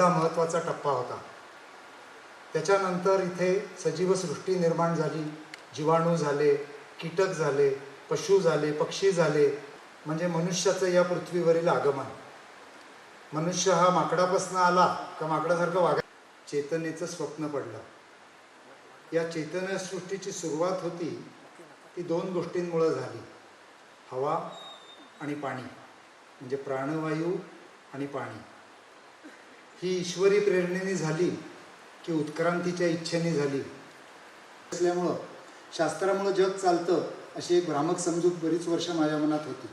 पहिला महत्त्वाचा टप्पा होता. त्याच्यानंतर इथे सजीव सृष्टी निर्माण झाली, जीवाणू झाले, कीटक झाले, पशु झाले, पक्षी झाले, म्हणजे मनुष्याचं या पृथ्वीवरील आगमन. मनुष्य हा माकडापासून आला का माकडासारखं चेतनेचं स्वप्न पडलं. या चैतन्यसृष्टीची सुरुवात होती ती दोन गोष्टींमुळे झाली, हवा आणि पाणी, म्हणजे प्राणवायू आणि पाणी. ही ईश्वरी प्रेरणेने झाली की उत्क्रांतीच्या इच्छेने झाली असल्यामुळं शास्त्रामुळं जग चालतं अशी एक भ्रामक समजूत बरीच वर्ष माझ्या मनात होती.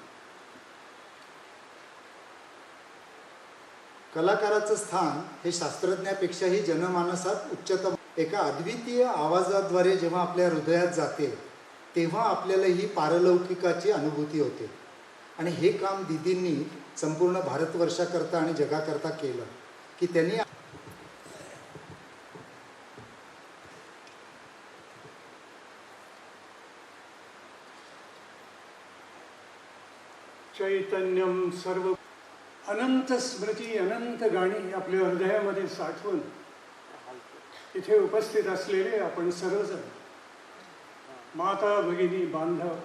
कलाकाराचं स्थान हे शास्त्रज्ञापेक्षाही जनमानसात उच्चतम. एका अद्वितीय आवाजाद्वारे जेव्हा आपल्या हृदयात जाते तेव्हा आपल्याला ही पारलौकिकाची अनुभूती होते. आणि हे काम दीदींनी संपूर्ण भारतवर्षाकरता आणि जगाकरता केलं की त्यांनी चैतन्यम सर्व अनंत स्मृती, अनंत गाणी आपल्या हृदयामध्ये साठवून इथे उपस्थित असलेले आपण सर्वजण, माता भगिनी बांधव,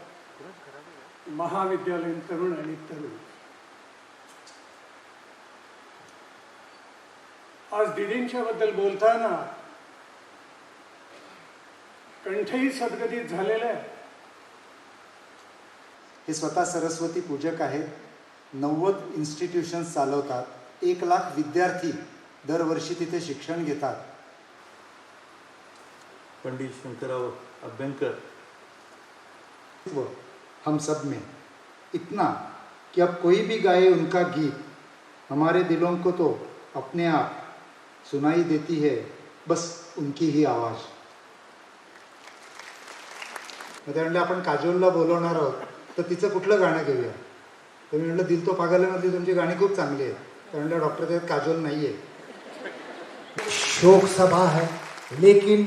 महाविद्यालयीन तरुण आणि तरुण, आज दीदींच्या बद्दल बोलताना कंठही सद्गतीत झालेलं आहे. हे स्वतः सरस्वती पूजक आहेत, 90 इन्स्टिट्यूशन्स चालवतात, 1 लाख विद्यार्थी दरवर्षी तिथे शिक्षण घेतात. पंडित शंकरराव अभ्यंकर. हम सब में इतना कि अब कोई भी गाए उनका गीत हमारे दिलों को तो अपने आप सुनाई देती है, बस उनकी ही आवाज. म्हटलं आपण काजोलला बोलवणार आहोत तर तिचं कुठलं गाणं घेऊया. तर मी म्हटलं दिल तो पागलमधली तुमची गाणी खूप चांगली आहेत. तर म्हटलं डॉक्टर त्यात काजोल नाही आहे. शोक सभा है, लेकिन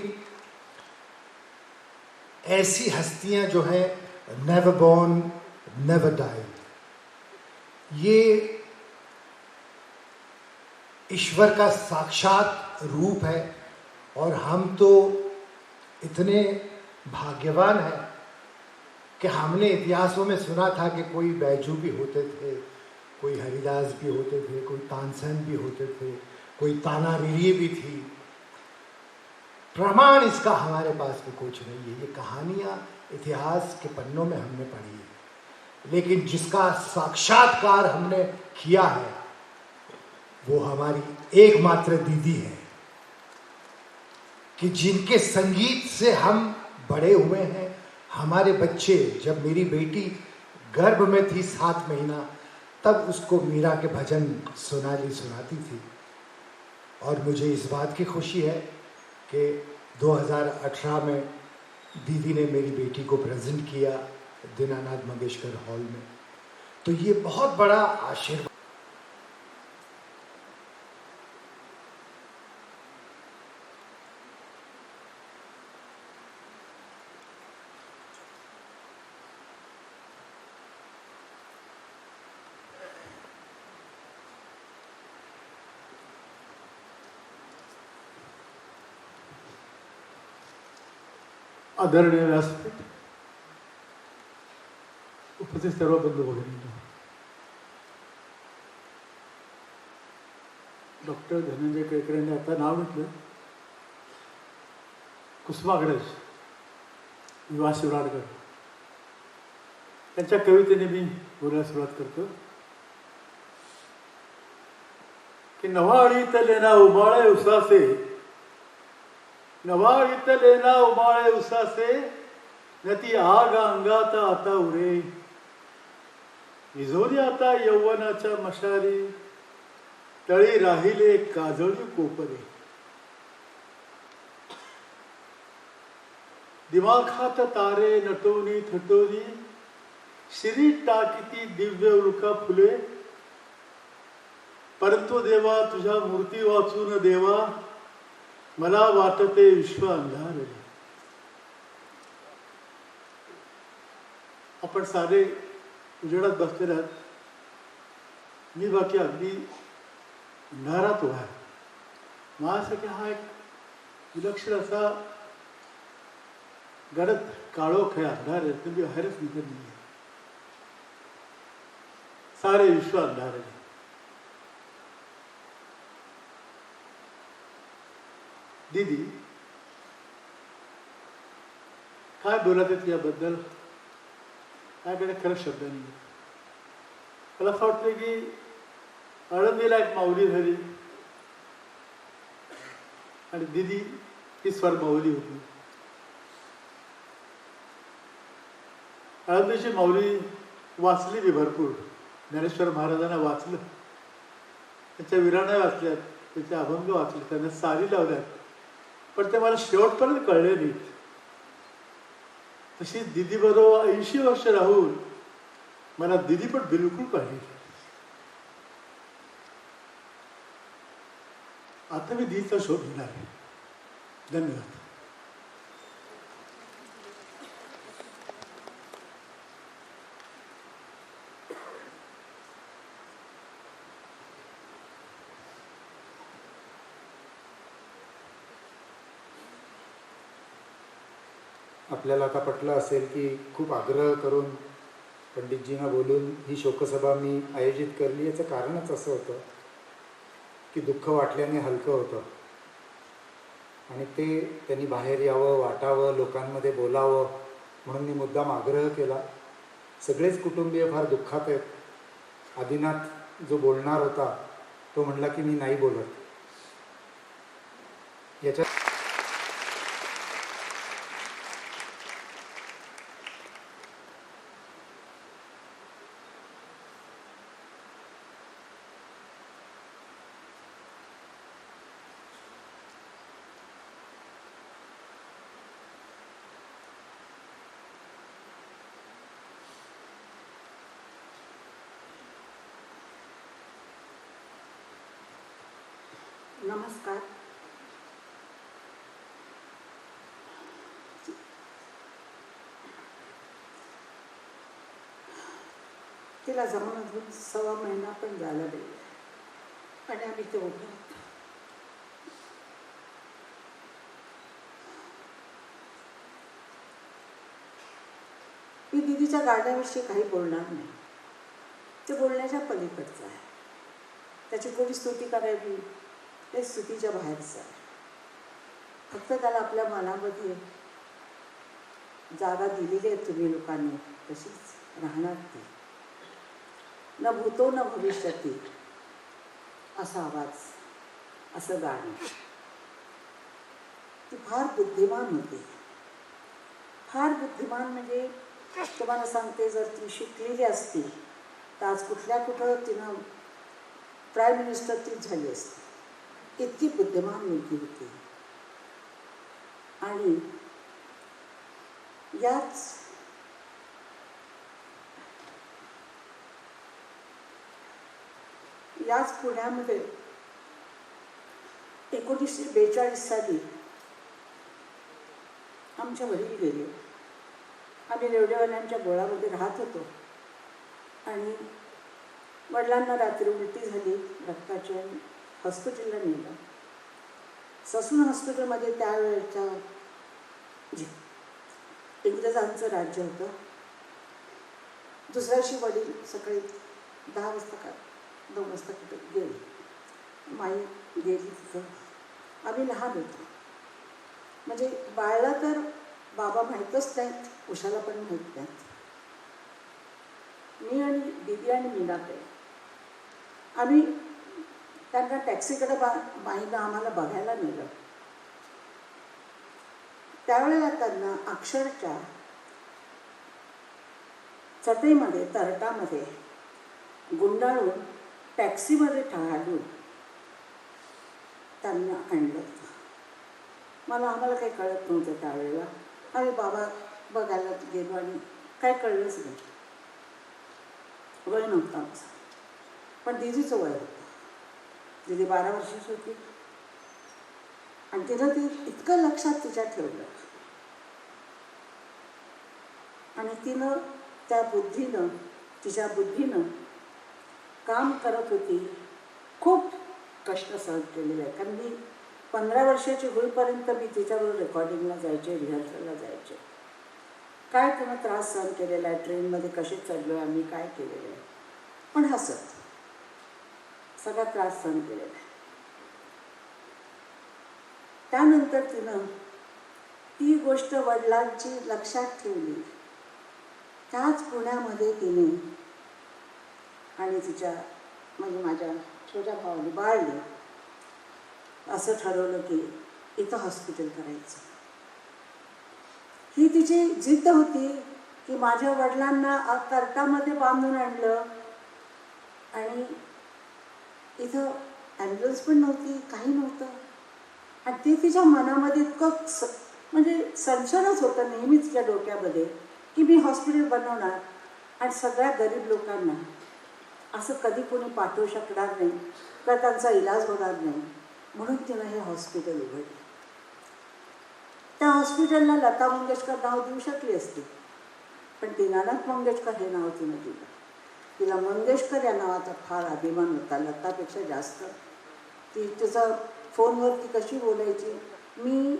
ऐसी हस्तियां जो है नेवर बॉर्न नेवर डाई, ये ईश्वर का साक्षात रूप है. और हम तो इतने भाग्यवान हैं कि हमने इतिहासों में सुना था कि कोई बैजू भी होते थे, कोई हरिदास भी होते थे, कोई तानसेन भी होते थे, कोई तानारीरी भी थी. प्रमाण इसका हमारे पास भी कुछ नहीं है. ये कहानियाँ इतिहास के पन्नों में हमने पढ़ी है, लेकिन जिसका साक्षात्कार हमने किया है वो हमारी एकमात्र दीदी है, कि जिनके संगीत से हम बड़े हुए हैं. हमारे बच्चे, जब मेरी बेटी गर्भ में थी 7 महीना, तब उसको मीरा के भजन सुनाती थी. और मुझे इस बात की खुशी है कि 2018 में दीदी ने मेरी बेटी को प्रेजेंट किया दीनानाथ मंगेशकर हॉल में. तो ये बहुत बड़ा आशीर्वाद. आदरणीय व्यासपीठ, उपस्थित सर्व बंधू भगिनींनो, डॉक्टर धनंजय केळकर यांनी आता नाव घेतलं, कुसुमाग्रज विवा शिवराडकर त्यांच्या कवितेने मी बोलायला सुरुवात करतो की नव्हाळीतले ना उमाळे उसासे, नव्हाळीतले ना उमाळे उसासे, नती आग अंगात आता उरे, विझोरी आता यौवनाच्या मशाली, तळी राहिले काजळी कोपरे. दिमाखात तारे नटवणी थटोनी, शिरी टाकीती दिव्य उल्का फुले, परंतु देवा तुझ्या मूर्ती वाचून देवा, मला वाटते विश्व अंधार. आपण सारे उजेडात बसलेले आहात, मी बाकी अगदी अंधारात उभा आहे. माझ्यासाठी हा एक विलक्षण असा गडद काळोख आहे, अंधार आहे, तर मी बाहेरच निघत नाही. सारे विश्व अंधार आहे. दीदी काय बोलत आहेत याबद्दल माझ्याकडे खरं शब्द नाही. मला असं वाटतं की आळंदीला एक माऊली झाली आणि दीदी ही स्वर माऊली होती. आळंदीची माऊली वाचली मी भरपूर. ज्ञानेश्वर महाराजांना वाचलं, त्यांच्या विराण्या वाचल्यात, त्याचे अभंग वाचले, त्यांना सारी लावल्यात, पण ते मला शेवटपर्यंत कळले नाहीत. तशी दीदीबरोबर 80 वर्ष राहून मला दीदी पण बिलकुल कळली. आता मी दीदीचा शोध घेणार आहे. धन्यवाद. आपल्याला आता पटलं असेल की खूप आग्रह करून पंडितजींना बोलून ही शोकसभा मी आयोजित करली. याचं कारणच असं होतं की दुःख वाटल्याने हलकं होतं आणि ते त्यांनी बाहेर यावं, वाटावं, लोकांमध्ये बोलावं म्हणून मी मुद्दाम आग्रह केला. सगळेच कुटुंबीय फार दुःखात आहेत. आदिनाथ जो बोलणार होता तो म्हणला की मी नाही बोलत. याच्या नमस्कार. तिला जाऊन अजून 1.25 महिना पण झाला नाही आणि आम्ही ते उठलो. मी दीदीच्या गाण्याविषयी काही बोलणार नाही. ते बोलण्याच्या पलीकडचं आहे. त्याची कोणी स्तुती करावी ते स्तुतीच्या बाहेरचं आहे. फक्त त्याला आपल्या मनामध्ये जागा दिलेली आहे तुम्ही लोकांनी, तशीच राहणार ती. न भूतो न भविष्यती असा आवाज, असं गाणं. ती फार बुद्धिमान होती. फार बुद्धिमान म्हणजे तुम्हाला सांगते, जर ती शिकलेली असती तर आज कुठं तिनं प्राईम मिनिस्टर तीच झाली असती. इतकी बुद्धिमान मुलगी होती. आणि याच पुण्यामध्ये 1942 साली आमच्या वडील गेले. आम्ही रेवडेवाल्यांच्या बोळामध्ये राहत होतो आणि वडिलांना रात्री उलटी झाली, रक्ताच्या, हॉस्पिटलला नेलं. ससून हॉस्पिटलमध्ये त्यावेळेच्या इंग्रजांचं राज्य होतं. दुसऱ्याशी वडील सकाळी 10 वाजता का 2 वाजता कुठे गेले. माई गेली तिथं. आम्ही लहान होतो. म्हणजे बाळाला तर बाबा माहीतच नाहीत, उषाला पण माहीत नाहीत. मी आणि दीदी आणि मीनाताई आम्ही त्यांना टॅक्सीकडे माईनं आम्हाला बघायला नेलं. त्यावेळेला त्यांना अक्षरशः चटईमध्ये, तरटामध्ये गुंडाळून टॅक्सीमध्ये घालून त्यांना आणलं. आम्हाला काही कळत नव्हतं त्यावेळेला. आम्ही बाबा बघायला गेलो आणि काय कळलंच नाही. वय नव्हतं आमचं, पण दीदीचं वय होतं. दीदी 12 वर्षाची होती आणि तिनं ती इतकं लक्षात तिच्या ठेवलं आणि तिनं तिच्या बुद्धीनं काम करत होती. खूप कष्ट सहन केलेले आहे. कारण मी 15 वर्षाची होईपर्यंत मी तिच्याबरोबर रेकॉर्डिंगला जायचे, रिहर्सलला जायचे. काय तिनं त्रास सहन केलेला आहे, ट्रेनमध्ये कसे चढलो आहे आम्ही, काय केलेलं आहे, पण हसत सगळा त्रास सहन केलेला आहे. त्यानंतर तिनं ती गोष्ट वडिलांची लक्षात ठेवली. त्याच पुण्यामध्ये तिने आणि तिच्या म्हणजे माझ्या छोट्या भावाने बाळने असं ठरवलं की इथं हॉस्पिटल करायचं. ही तिची जिद्द होती की माझ्या वडिलांना कर्टामध्ये बांधून आणलं आणि इथं ॲम्ब्युलन्स पण नव्हती, काही नव्हतं. आणि ते तिच्या मनामध्ये इतकं म्हणजे सणसणच होतं नेहमी तिच्या डोक्यामध्ये की मी हॉस्पिटल बनवणार आणि सगळ्या गरीब लोकांना असं कधी कोणी पाठवू शकणार नाही का त्यांचा इलाज होणार नाही, म्हणून तिनं हे हॉस्पिटल उघडलं. त्या हॉस्पिटलला लता मंगेशकर नाव देऊ शकली असती, पण दीनानाथ मंगेशकर हे नाव तिनं दिलं. तिला मंगेशकर या नावाचा फार अभिमान होता, लतापेक्षा जास्त. ती तिचं फोनवरती कशी बोलायची, मी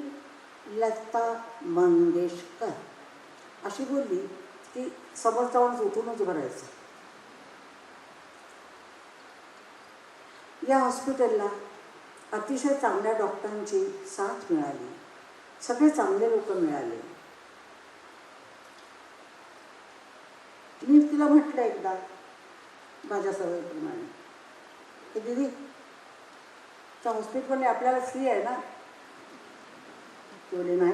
लता मंगेशकर अशी बोलली की समोरचा माणूस उठूनच भरायचं. या हॉस्पिटलला अतिशय चांगल्या डॉक्टरांची साथ मिळाली, सगळे चांगले लोक मिळाले. मी तिला म्हटलं एकदा माझ्या सवयीप्रमाणे की दीदी त्या हॉस्पिटलमध्ये आपल्याला फ्री आहे ना. बोले नाही.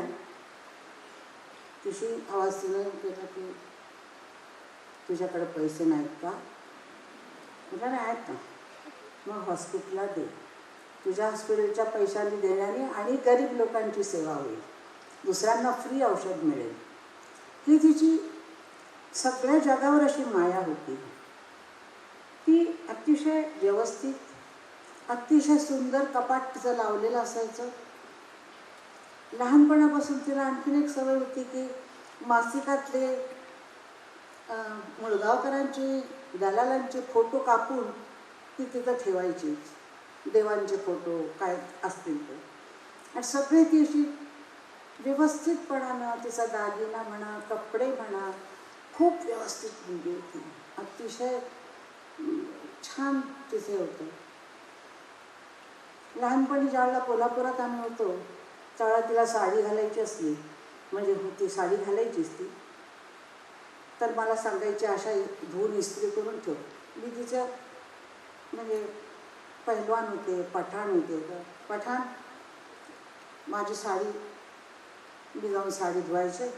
तिशी आवाज तिनं केला की तुझ्याकडे पैसे नाहीत का. म्हटलं नाही आहेत ना. मग हॉस्पिटलला दे. तुझ्या हॉस्पिटलच्या पैशांनी देण्याने आणि गरीब लोकांची सेवा होईल, दुसऱ्यांना फ्री औषध मिळेल. ही तिची सगळ्या जगावर अशी माया होती. ती अतिशय व्यवस्थित, अतिशय सुंदर कपाट तिचं लावलेलं असायचं. लहानपणापासून तिला आणखीन एक सवय होती की मासिकातले मुळगावकरांची, दलालांचे फोटो कापून ती तिथं ठेवायची. देवांचे फोटो काय असतील ते, आणि सगळे ती अशी व्यवस्थितपणानं, तिचा दागिना म्हणा, कपडे म्हणा, खूप व्यवस्थित मुलगी होती. अतिशय छान तिथे होतं. लहानपणी ज्यावेळेला कोल्हापुरात आम्ही होतो त्यावेळेला तिला साडी घालायची असली, म्हणजे ती साडी घालायचीच ती, तर मला सांगायची अशा धुवून इस्त्री करून ठेव. मी तिचं म्हणजे पहिलवान होते, पठाण होते, तर पठाण माझी साडी मी जाऊन साडी धुवायचे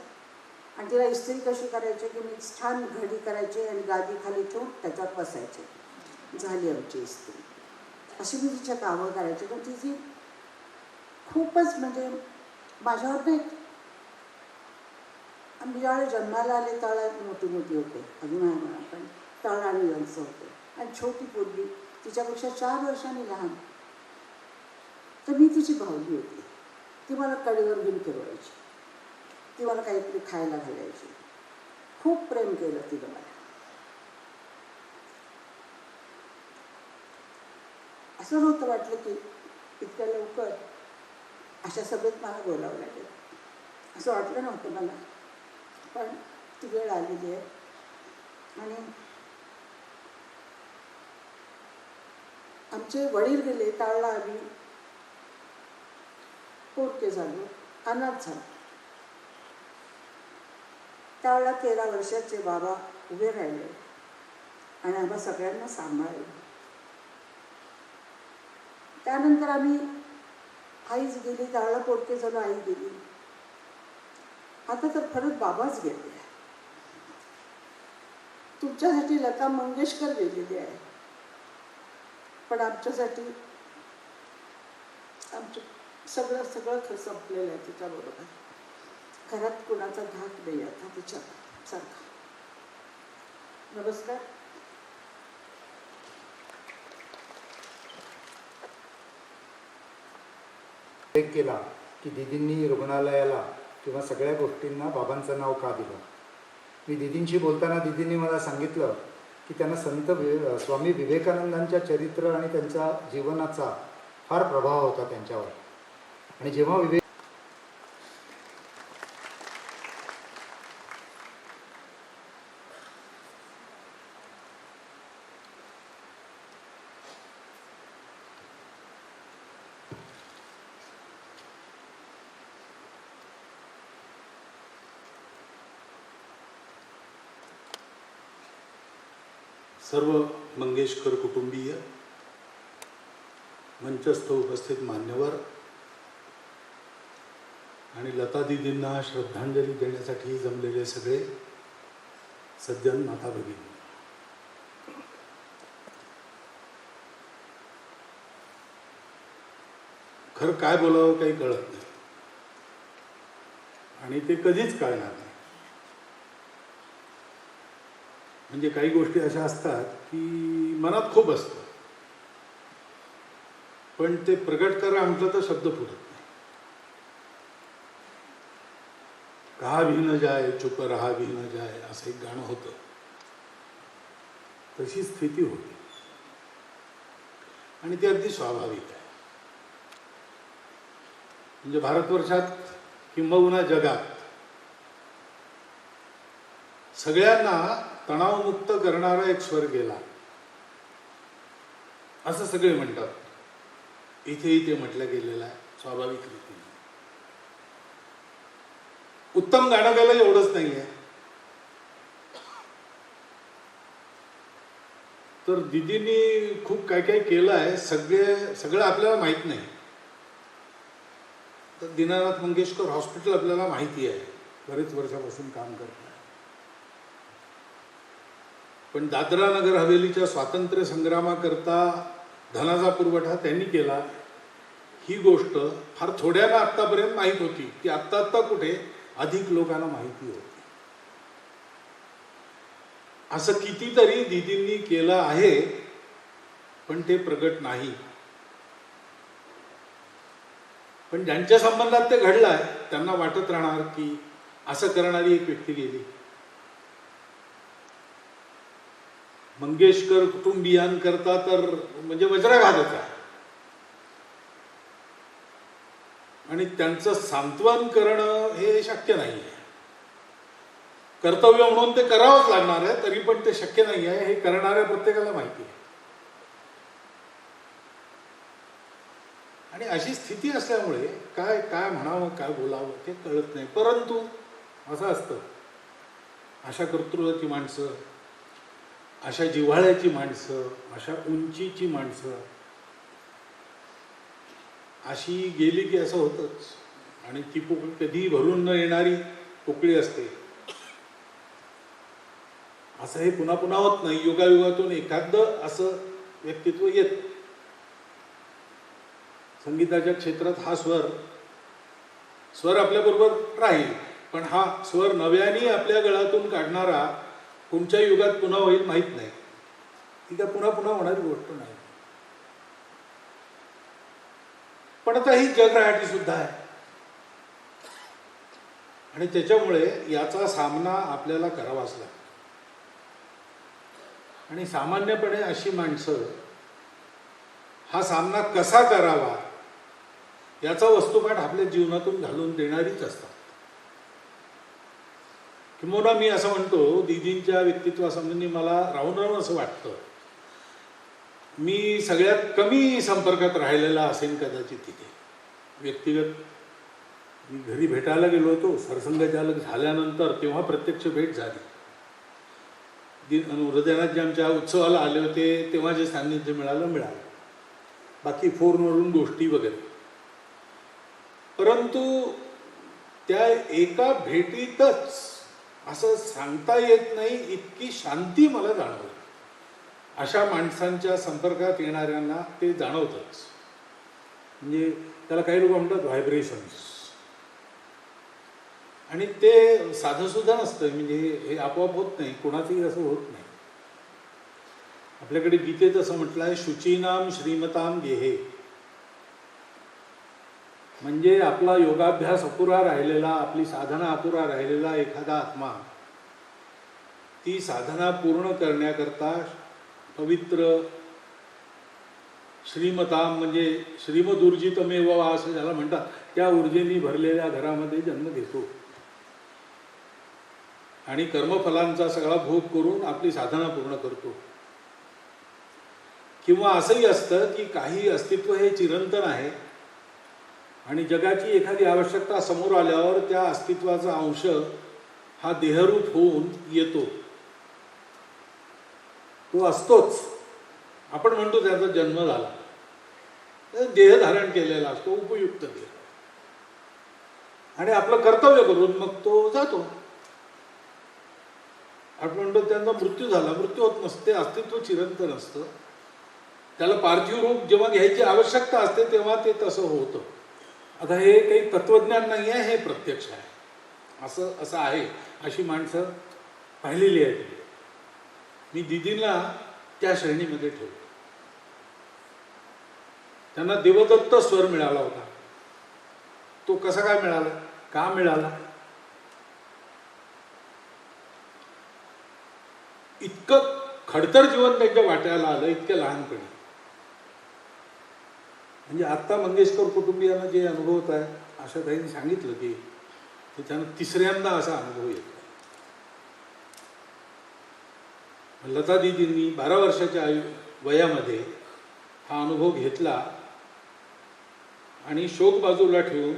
आणि तिला इस्त्री कशी करायची की मी छान घडी करायची आणि गादी खाली ठेवून त्याच्यावर बसायचे. झाली आमची इस्त्री. अशी मी तिच्या कामं करायची. पण तिची खूपच म्हणजे माझ्यावर नाही. आम्ही ज्यावेळेला जन्माला आले त्यावेळेला मोठी मोठी होते, अजून आहे म्हणा, पण त्यावेळेला आम्ही यांचं होते. आणि छोटी पोरगी तिच्यापेक्षा 4 वर्षांनी लहान, तर मी तिची भावली होती. ती मला कडेवर घेऊन फिरवायची, ती मला काहीतरी खायला घालायची. खूप प्रेम केलं तिनं मला. असं नव्हतं वाटलं की इतक्या लवकर अशा सभेत मला बोलावं लागेल, असं वाटलं नव्हतं मला. पण ती वेळ आलेली आहे. आणि आमचे वडील गेले त्यावेळेला आम्ही पोरके झालो, अनाथ झालो. त्यावेळेला 13 वर्षाचे बाबा उभे राहिले आणि आम्हा सगळ्यांना सांभाळलं. त्यानंतर आम्ही, आईच गेली, त्यावेळेला पोरके झालो, आई गेली. आता तर परत बाबाच गेले. तुमच्यासाठी लता मंगेशकर गेलेली आहे, पण आमच्यासाठी आमचं सगळं संपलेलं आहे तिच्याबरोबर. घरात कुणाचा धाक नाही आता तिच्या सारखा. नमस्कार. एक केला की दीदींनी रुग्णालयाला किंवा सगळ्या गोष्टींना बाबांचं नाव का दिलं. मी दीदींशी बोलताना दीदींनी मला सांगितलं की त्यांना स्वामी विवेकानंदांच्या चरित्र आणि त्यांच्या जीवनाचा फार प्रभाव होता त्यांच्यावर. आणि जेव्हा विवेक सर्व मंगेशकर कुटुंबीय, मंचस्थ उपस्थित मान्यवर आणि लता दीदींना श्रद्धांजली देण्यासाठी जमलेले सगळे सज्जन माता भगिनी, खरं काय बोलावं काही कळत नाही आणि ते कधीच कळणार नाही. म्हणजे काही गोष्टी अशा असतात की मनात खूप असतं, पण ते प्रगट करा म्हटलं तर शब्द फुटत नाही. कहा भी न जाए चुप रहा भी न जाए असं एक गाणं होतं, तशी स्थिती होती आणि ती अगदी स्वाभाविक आहे. म्हणजे भारतवर्षात किंबहुना जगात सगळ्यांना तणावमुक्त करणारा एक स्वर गेला असं सगळे म्हणतात. इथेही ते म्हटलं गेलेलं आहे स्वाभाविक रीतीने. उत्तम गाणं गायला एवढंच नाहीये, तर दिदींनी खूप काय काय केलं आहे. सगळं आपल्याला माहित नाही. तर दीनानाथ मंगेशकर हॉस्पिटल आपल्याला माहिती आहे, बरेच वर्षापासून काम करतात. पण दादरा नगर हवेलीच्या स्वातंत्र्य संग्रामाकरता धनाचा पुरवठा त्यांनी केला, ही गोष्ट फार थोड्यांना आत्तापर्यंत माहीत होती. ती आत्ता कुठे अधिक लोकांना माहिती होती. असं कितीतरी दिदींनी केलं आहे, पण ते प्रगट नाही. पण ज्यांच्या संबंधात ते घडलंय त्यांना वाटत राहणार की असं करणारी एक व्यक्ती गेली. मंगेशकर कुटुंबियांकरता तर म्हणजे वज्राघातच आहे आणि त्यांचं सांत्वन करणं हे शक्य नाही आहे. कर्तव्य म्हणून ते करावंच लागणार आहे, तरी पण ते शक्य नाही आहे हे करणाऱ्या प्रत्येकाला माहिती आहे. आणि अशी स्थिती असल्यामुळे काय काय म्हणावं काय बोलावं ते कळत नाही. परंतु असं असतं, अशा कर्तृत्वाची माणसं, अशा जिव्हाळ्याची माणसं, अशा उंचीची माणसं अशी गेली की असं होतंच. आणि ती पोकळी कधी भरून न येणारी पोकळी असते. असं हे पुन्हा पुन्हा होत नाही. युगायुगातून एखादं असं व्यक्तित्व येत. संगीताच्या क्षेत्रात हा स्वर आपल्याबरोबर राहील, पण हा स्वर नव्याने आपल्या गळ्यातून काढणारा कोणत्या युगात पुन्हा होईल माहीत नाही. ती काय पुन्हा पुन्हा होणारी गोष्ट नाही. पण आता ही जगराहाटी सुद्धा आहे आणि त्याच्यामुळे याचा सामना आपल्याला करावाच लागतो. आणि सामान्यपणे अशी माणसं हा सामना कसा करावा याचा वस्तुपाठ आपल्या जीवनातून घालून देणारीच असतात. किंवा मी असं म्हणतो, दीदींच्या व्यक्तित्वासंबंधी मला राहून राहून असं वाटतं, मी सगळ्यात कमी संपर्कात राहिलेला असेल कदाचित तिथे. व्यक्तिगत मी घरी भेटायला गेलो होतो सरसंघचालक झाल्यानंतर, तेव्हा प्रत्यक्ष भेट झाली. हृदयनाथ जे आमच्या उत्सवाला आले होते तेव्हा जे सान्निध्य मिळालं. बाकी फोनवरून गोष्टी वगैरे. परंतु त्या एका भेटीतच असं सांगता येत नाही इतकी शांती मला जाणवली. अशा माणसांच्या संपर्कात येणाऱ्यांना ते जाणवतंच. म्हणजे त्याला काही लोक म्हणतात व्हायब्रेशन्स, आणि ते साधं सुद्धा नसतं. म्हणजे हे आपोआप होत नाही, कोणाचंही असं होत नाही. आपल्याकडे गीतेत असं म्हटलं आहे, शुचीनाम श्रीमताम गेहे. म्हणजे आपला योगाभ्यास अपुरा राहिलेला, आपली साधना अपुरा राहिलेला एखादा आत्मा ती साधना पूर्ण करण्याकरता पवित्र श्रीमताम म्हणजे श्रीमद ऊर्जितमेव वा असं ज्याला म्हणतात, त्या ऊर्जेने भरलेल्या घरामध्ये जन्म घेतो आणि कर्मफलांचा सगळा भोग करून आपली साधना पूर्ण करतो. किंवा असंही असतं की काही अस्तित्व हे चिरंतन आहे आणि जगाची एखादी आवश्यकता समोर आल्यावर त्या अस्तित्वाचा अंश हा देहरूप होऊन येतो. तो असतोच. आपण म्हणतो त्याचा जन्म झाला, देह धारण केलेला असतो, उपयुक्त देह, आणि आपलं कर्तव्य करून मग तो जातो. आपण म्हणतो त्यांचा मृत्यू झाला, मृत्यू होत नसते, अस्तित्व चिरंतन असतं. त्याला पार्थिव रूप जेव्हा घ्यायची आवश्यकता असते तेव्हा ते तसं होतं. आता हे काही तत्वज्ञान नाही आहे, हे प्रत्यक्ष आहे. असं आहे, अशी माणसं पाहिलेली आहेत. मी दिदींना त्या श्रेणीमध्ये ठेवतो. त्यांना देवदत्त स्वर मिळाला होता. तो कसा काय मिळाला, का मिळाला? इतकं खडतर जीवन त्यांच्या वाट्याला आलं इतक्या लहानपणी. म्हणजे आत्ता मंगेशकर कुटुंबियांना जे अनुभवत आहे, अशा त्यांनी सांगितलं की त्याच्यानं तिसऱ्यांदा असा अनुभव येतो. लता दीदींनी 12 वर्षाच्या वयामध्ये हा अनुभव घेतला आणि शोक बाजूला ठेवून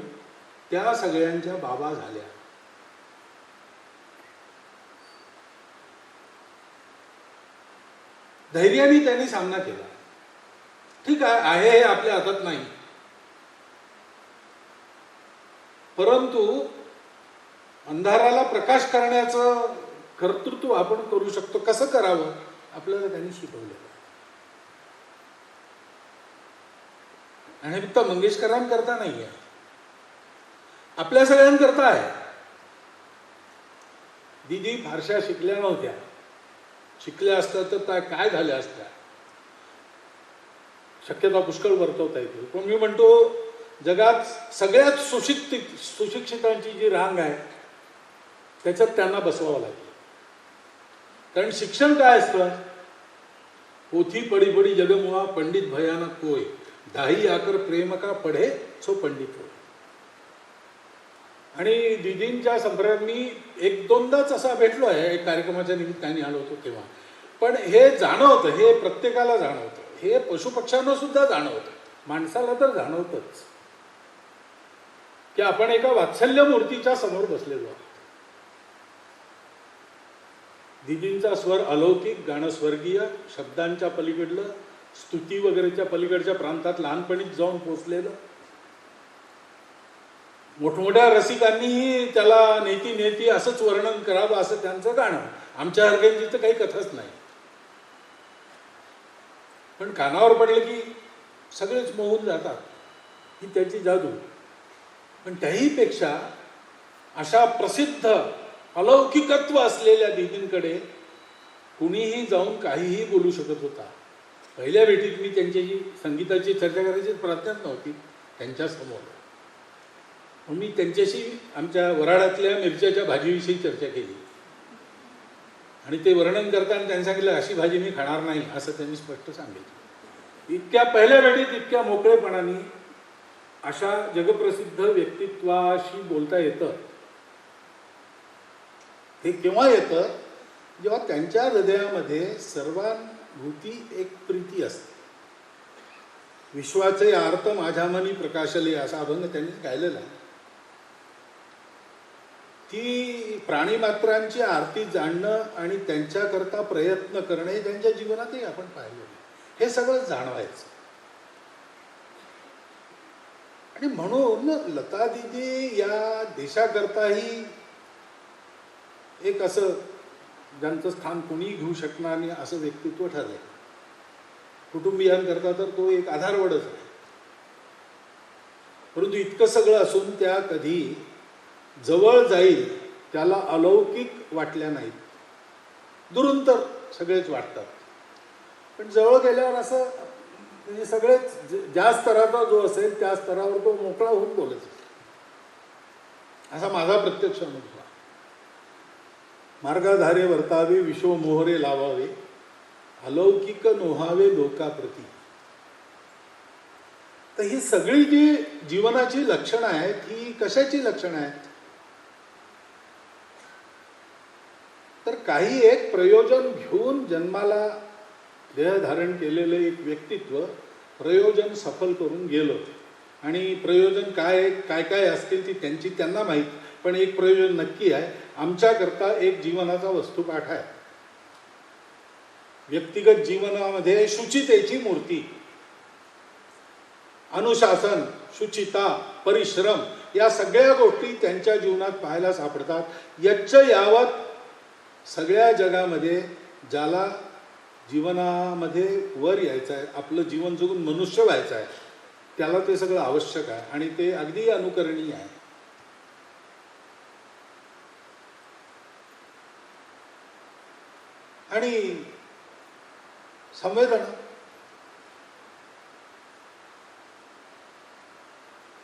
त्या सगळ्यांच्या बाबा झाल्या. धैर्याने त्यांनी सामना केला. ठीक आहे, हे आपल्या हातात नाही, परंतु अंधाराला प्रकाश करण्याचं कर्तृत्व आपण करू शकतो. कसं करावं आपल्याला त्यांनी शिकवलं. आणि फक्त मंगेशकरांकरता नाही आहे, आपल्या सगळ्यांकरता आहे. दीदी फारशा शिकल्या नव्हत्या. शिकल्या असत्या तर काय झाल्या असत्या, शक्यता पुष्कळ वर्तवता येते. पण मी म्हणतो जगात सगळ्यात सुशिक्षितांची जी रांग आहे त्याच्यात त्यांना बसवावं लागेल. कारण शिक्षण काय असतं, पोथी पडी पडी जगमुआ पंडित भयानक कोय, दाही आकर प्रेम का पढे सो पंडित होय. आणि दीदींच्या संपर्कात मी 1-2दाच असा भेटलो आहे, एक कार्यक्रमाच्या निमित्ताने आलो होतो तेव्हा. पण हे जाणवतं, हे प्रत्येकाला जाणवतं, हे पशुपक्ष्यांना सुद्धा जाणवतं, माणसाला तर जाणवतंच की आपण एका वात्सल्य मूर्तीच्या समोर बसलेलो आहोत. दीदींचा स्वर अलौकिक, गाणं स्वर्गीय, शब्दांच्या पलीकडलं, स्तुती वगैरेच्या पलीकडच्या प्रांतात लहानपणीच जाऊन पोचलेलं. मोठमोठ्या रसिकांनीही त्याला नेती नेती असंच वर्णन करावं असं त्यांचं गाणं. आमच्या हरग्यांची तर काही कथाच नाही. पण कानावर पडलं की सगळेच मोहून जातात, ही त्याची जादू. पण त्याहीपेक्षा अशा प्रसिद्ध अलौकिकत्व असलेल्या दीदींकडे कुणीही जाऊन काहीही बोलू शकत होता. पहिल्या भेटीत मी त्यांच्याशी संगीताची चर्चा करायची प्रार्थना नव्हती त्यांच्यासमोर. मी त्यांच्याशी आमच्या वराडातल्या मिरच्याच्या भाजीविषयी चर्चा केली आणि ते वर्णन करताना त्यांनी सांगितलं अशी भाजी मी खाणार नाही असं त्यांनी स्पष्ट सांगितलं. इतक्या पहिल्या वेळेत इतक्या मोकळेपणाने अशा जगप्रसिद्ध व्यक्तित्वाशी बोलता येतं. हे केव्हा येतं, जेव्हा त्यांच्या हृदयामध्ये सर्वांभूती एक प्रीती असते. विश्वाचे आर्त माझ्या मनी प्रकाशले असा अभंग त्यांनी गायलेला आहे. ती प्राणीमात्रांची आरती जाणणं आणि त्यांच्याकरता प्रयत्न करणे त्यांच्या जीवनातही आपण पाहिलं. हे सगळं जाणवायचं. आणि म्हणून लता दीदी या देशाकरताही एक असं ज्यांचं स्थान कोणीही घेऊ शकणार नाही असं व्यक्तित्व ठरलंय. कुटुंबियांकरता तर तो एक आधारवडच आहे. परंतु इतकं सगळं असून त्या कधी जवळ जाईल त्याला अलौकिक वाटल्या नाहीत. दुरून तर सगळेच वाटतात, पण जवळ गेल्यावर असं म्हणजे सगळेच ज्या स्तराचा जो असेल त्या स्तरावर तो मोकळा होऊन बोलत असा माझा प्रत्यक्ष अनुभव. मार्गाधारे वर्तावे विश्व मोहरे लावावे, अलौकिक नोहावे लोकाप्रती. तर ही सगळी जी जीवनाची लक्षणं आहेत ही कशाची लक्षणं आहेत? तर काही एक प्रयोजन घेऊन जन्माला देह धारण केलेलं एक व्यक्तित्व प्रयोजन सफल करून गेलं. आणि प्रयोजन काय काय काय असतील ती त्यांना माहीत. पण एक प्रयोजन नक्की आहे, आमच्याकरता एक जीवनाचा वस्तुपाठ आहे. व्यक्तिगत जीवनामध्ये शुचितेची मूर्ती, अनुशासन, शुचिता, परिश्रम या सगळ्या गोष्टी त्यांच्या जीवनात पाहायला सापडतात. यच्च यावत सगळ्या जगामध्ये ज्याला जीवनामध्ये वर यायचं आहे, आपलं जीवन जगून मनुष्य व्हायचं आहे, त्याला ते सगळं आवश्यक आहे आणि ते अगदी अनुकरणीय आहे. आणि संवेदना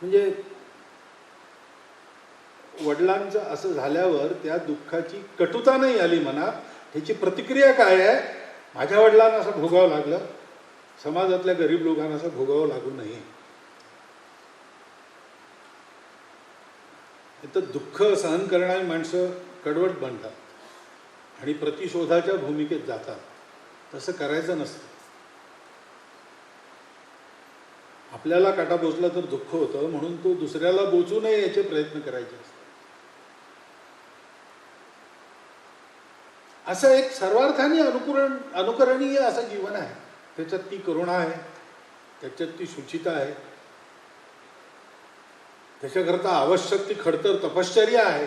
म्हणजे वडिलांचं असं झाल्यावर त्या दुःखाची कटुता नाही आली मनात, त्याची प्रतिक्रिया काय आहे? माझ्या वडिलांना असं भोगावं लागलं, समाजातल्या गरीब लोकांना असं भोगावं लागू नये. तर दुःख सहन करणारी माणसं कडवट बनतात आणि प्रतिशोधाच्या भूमिकेत जातात. तसं करायचं नसतं. आपल्याला काटा बोचला तर दुःख होतं, म्हणून तो दुसऱ्याला बोचू नये याचे प्रयत्न करायचे असतात. असं एक सर्वार्थाने अनुकरणीय असं जीवन आहे. त्याच्यात ती करुणा आहे, त्याच्यात ती शुचिता आहे, त्याच्याकरता आवश्यक ती खडतर तपश्चर्या आहे.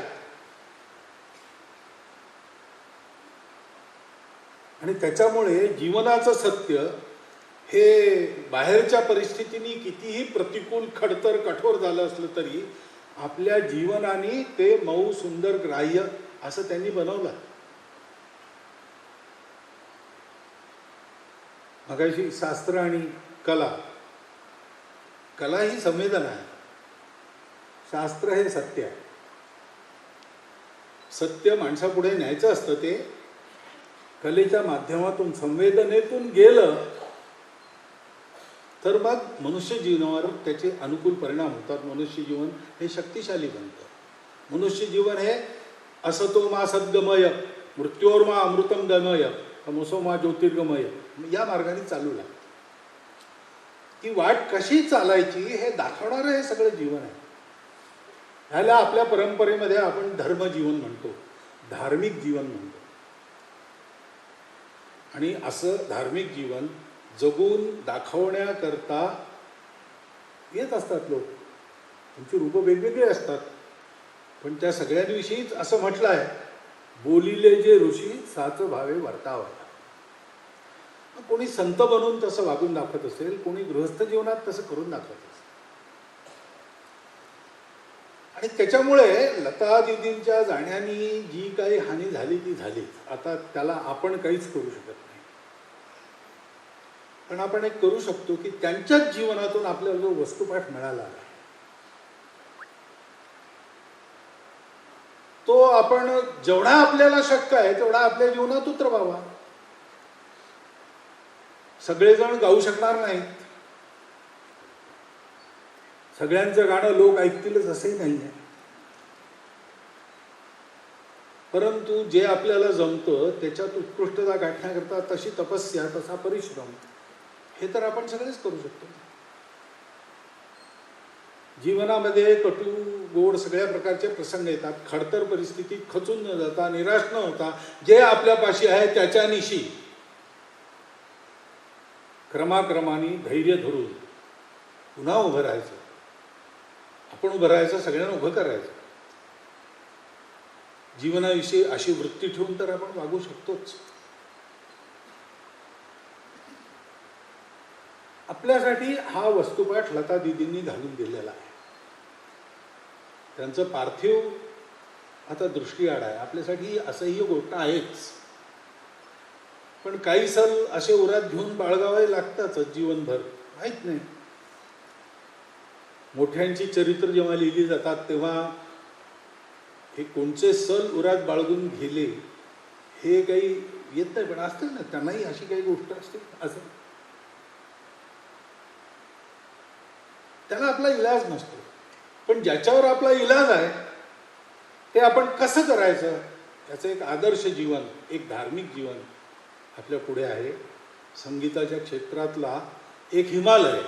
आणि त्याच्यामुळे जीवनाचं सत्य हे बाहेरच्या परिस्थितीने कितीही प्रतिकूल, खडतर, कठोर झालं असलं तरी आपल्या जीवनाने ते मऊ, सुंदर, ग्राह्य असं त्यांनी बनवलं. मगाशी शास्त्र आणि कला, कला ही संवेदना आहे, शास्त्र हे सत्य आहे. सत्य माणसापुढे न्यायचं असतं, ते कलेच्या माध्यमातून संवेदनेतून गेलं तर मग मनुष्य जीवनावर त्याचे अनुकूल परिणाम होतात. मनुष्य जीवन हे शक्तिशाली बनतं. मनुष्य जीवन हे असतो मा सद्गमय, मृत्योर्मा अमृतम गमय, तमसो मा ज्योतिर्गमय या मार्गाने चालू लागतं. ती वाट कशी चालायची हे दाखवणारं हे सगळं जीवन आहे. ह्याला आपल्या परंपरेमध्ये आपण धर्मजीवन म्हणतो, धार्मिक जीवन म्हणतो. आणि असं धार्मिक जीवन जगून दाखवण्याकरता येत असतात लोक. त्यांची रूपं वेगवेगळी असतात, पण त्या सगळ्यांविषयीच असं म्हटलं आहे, बोलिले जे ऋषी साच भावे वर्तावा. कोणी संत बनून तसं वागून दाखवत असेल, कोणी गृहस्थ जीवनात तसं करून दाखवत असेल. आणि त्याच्यामुळे लता दिदींच्या जाण्याने जी काही हानी झाली ती झाली. आता त्याला आपण काहीच करू शकत नाही. पण आपण एक करू शकतो की त्यांच्याच जीवनातून आपल्याला जो वस्तुपाठ मिळाला तो आपण जेवढा आपल्याला शक्य आहे तेवढा आपल्या जीवनात उतरवावा. सगळेजण गाऊ शकणार नाहीत, सगळ्यांचं गाणं लोक ऐकतीलच असंही नाही आहे. परंतु जे आपल्याला जमतं त्याच्यात उत्कृष्टता गाठण्याकरता तशी तपस्या, तसा परिश्रम हे तर आपण सगळेच करू शकतो. जीवनामध्ये कटू गोड सगळ्या प्रकारचे प्रसंग येतात. खडतर परिस्थितीत खचून न जाता, निराश न होता, जे आपल्यापाशी आहे त्याच्यानिशी क्रमाक्रमाने धैर्य धरून पुन्हा उभं राहायचं. आपण उभं राहायचं, सगळ्यांना उभं करायचं. जीवनाविषयी अशी वृत्ती ठेवून तर आपण वागू शकतोच. आपल्यासाठी हा वस्तुपाठ लता दिदींनी घालून दिलेला आहे. त्यांचं पार्थिव आता दृष्टीआड आहे. आपल्यासाठी असह्य गोष्ट आहेच, पण काही सल असे उरात घेऊन बाळगावे लागतातच जीवनभर. माहीत नाही, मोठ्यांची चरित्र जेव्हा लिहिली जातात तेव्हा हे कोणचे सल उरात बाळगून गेले हे काही येत नाही, पण असतील ना, त्यांनाही अशी काही गोष्ट असते. असं त्याला आपला इलाज नसतो. पण ज्याच्यावर आपला इलाज आहे ते आपण कसं करायचं याचं एक आदर्श जीवन, एक धार्मिक जीवन आपल्या पुढे आहे. संगीताच्या क्षेत्रातला एक हिमालय.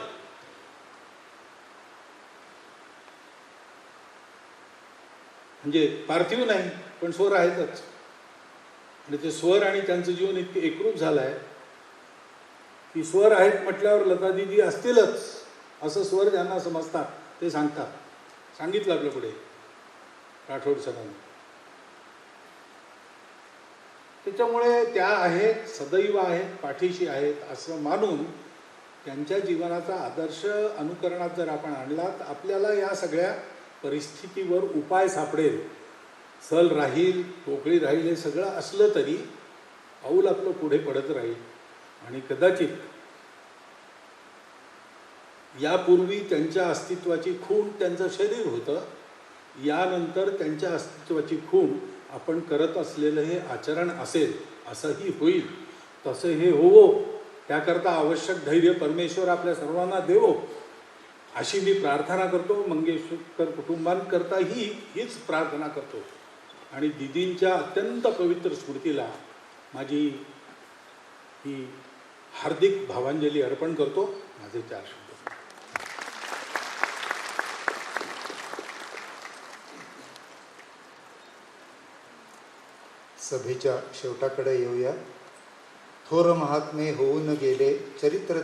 म्हणजे पार्थिव नाही पण स्वर आहेतच. आणि ते स्वर आणि त्यांचं जीवन इतके एकरूप झालं आहे की स्वर आहेत म्हटल्यावर लता दिदी असतीलच असं स्वर ज्यांना समजतात ते सांगतात. सांगितलं आपल्या पुढे राठोड सरांनी. त्याच्यामुळे त्या आहेत, सदैव आहेत, पाठीशी आहेत असं मानून त्यांच्या जीवनाचा आदर्श अनुकरणात जर आपण आणला तर आपल्याला या सगळ्या परिस्थितीवर उपाय सापडेल. सल राहील, पोकळी राहील, हे सगळं असलं तरी पाऊल आपलं पुढे पडत राहील. आणि कदाचित यापूर्वी त्यांच्या अस्तित्वाची खूण त्यांचं शरीर होतं, यानंतर त्यांच्या अस्तित्वाची खूण आपण करत असलेलं हे आचरण असेल, असंही होईल. तसं हे होवो त्याकरता आवश्यक धैर्य परमेश्वर आपल्या सर्वांना देवो अशी मी प्रार्थना करतो. मंगेशकर कुटुंबांकरताही हीच प्रार्थना करतो. आणि दिदींच्या अत्यंत पवित्र स्मृतीला माझी ही हार्दिक भावांजली अर्पण करतो. माझे 4 शब्द. सभेच्या शेवटाकडे येऊया. थोर महात्मे होऊन गेले चरित्र